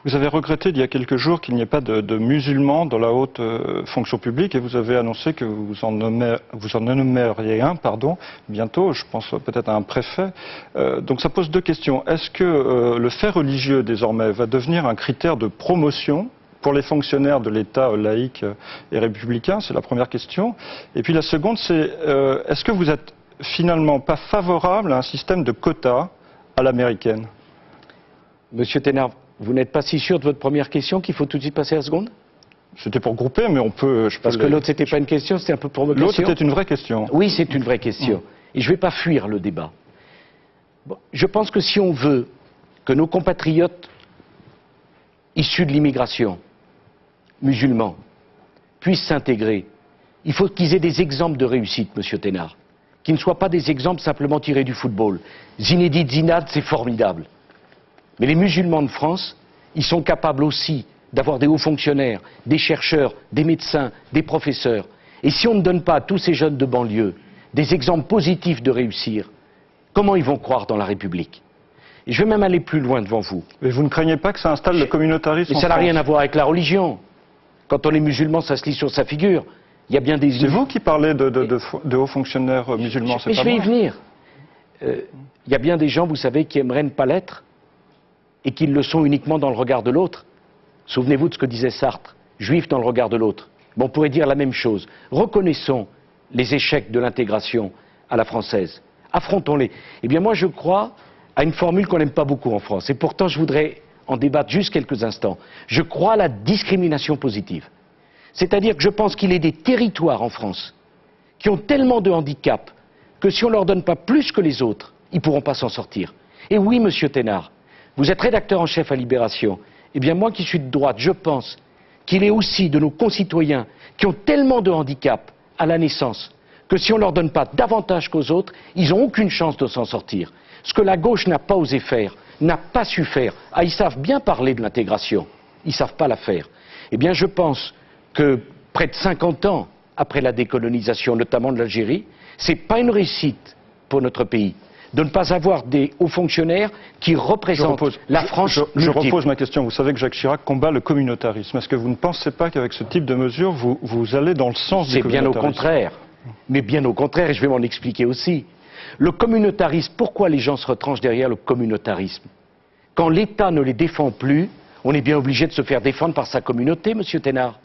Vous avez regretté il y a quelques jours qu'il n'y ait pas de musulmans dans la haute fonction publique et vous avez annoncé que vous en nommeriez un, bientôt, je pense peut-être à un préfet. Donc ça pose deux questions. Est-ce que le fait religieux désormais va devenir un critère de promotion pour les fonctionnaires de l'État laïque et républicain? C'est la première question. Et puis la seconde, c'est est-ce que vous êtes finalement pas favorable à un système de quotas à l'américaine? Monsieur Thénard, vous n'êtes pas si sûr de votre première question qu'il faut tout de suite passer à la seconde? C'était pour grouper, mais on peut... Parce que l'autre, c'était pas une question, c'était un peu provocation. L'autre, c'était une vraie question. Oui, c'est une vraie question. Et je ne vais pas fuir le débat. Bon, je pense que si on veut que nos compatriotes issus de l'immigration, musulmans, puissent s'intégrer, il faut qu'ils aient des exemples de réussite, monsieur Thénard, qui ne soient pas des exemples simplement tirés du football. Zinedine Zidane, c'est formidable. Mais les musulmans de France, ils sont capables aussi d'avoir des hauts fonctionnaires, des chercheurs, des médecins, des professeurs. Et si on ne donne pas à tous ces jeunes de banlieue des exemples positifs de réussir, comment ils vont croire dans la République? Et je vais même aller plus loin devant vous. Mais vous ne craignez pas que ça installe le communautarisme? Mais ça n'a rien à voir avec la religion. Quand on est musulman, ça se lit sur sa figure. Il y a bien des... C'est vous qui parlez de hauts fonctionnaires musulmans, c'est pas moi. Mais je vais y venir. Il y a bien des gens, vous savez, qui aimeraient ne pas l'être et qui le sont uniquement dans le regard de l'autre. Souvenez-vous de ce que disait Sartre, juif dans le regard de l'autre. Bon, on pourrait dire la même chose. Reconnaissons les échecs de l'intégration à la française. Affrontons-les. Eh bien, moi, je crois à une formule qu'on n'aime pas beaucoup en France. Et pourtant, je voudrais en débattre juste quelques instants. Je crois à la discrimination positive. C'est-à-dire que je pense qu'il y a des territoires en France qui ont tellement de handicaps que si on ne leur donne pas plus que les autres, ils ne pourront pas s'en sortir. Et oui, monsieur Thénard, vous êtes rédacteur en chef à Libération. Eh bien, moi qui suis de droite, je pense qu'il est aussi de nos concitoyens qui ont tellement de handicaps à la naissance que si on ne leur donne pas davantage qu'aux autres, ils n'ont aucune chance de s'en sortir. Ce que la gauche n'a pas osé faire, n'a pas su faire. Ah, ils savent bien parler de l'intégration, ils ne savent pas la faire. Eh bien, je pense que près de 50 ans après la décolonisation, notamment de l'Algérie, ce n'est pas une réussite pour notre pays de ne pas avoir des hauts fonctionnaires qui représentent la France. Je repose ma question. Vous savez que Jacques Chirac combat le communautarisme. Est-ce que vous ne pensez pas qu'avec ce type de mesures, vous allez dans le sens du communautarisme? C'est bien au contraire. Mais bien au contraire, et je vais m'en expliquer aussi. Le communautarisme, pourquoi les gens se retranchent derrière le communautarisme? Quand l'État ne les défend plus, on est bien obligé de se faire défendre par sa communauté, monsieur Thénard.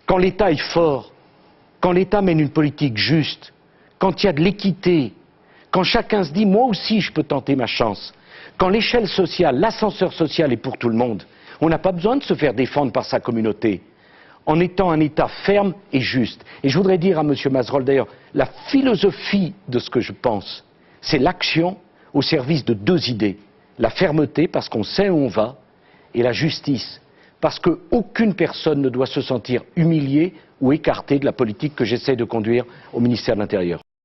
Quand l'État est fort, quand l'État mène une politique juste, quand il y a de l'équité, quand chacun se dit « moi aussi je peux tenter ma chance », quand l'échelle sociale, l'ascenseur social est pour tout le monde, on n'a pas besoin de se faire défendre par sa communauté, en étant un État ferme et juste. Et je voudrais dire à M. Mazerolle d'ailleurs, la philosophie de ce que je pense, c'est l'action au service de deux idées. La fermeté, parce qu'on sait où on va, et la justice, parce qu'aucune personne ne doit se sentir humiliée ou écartée de la politique que j'essaie de conduire au ministère de l'Intérieur.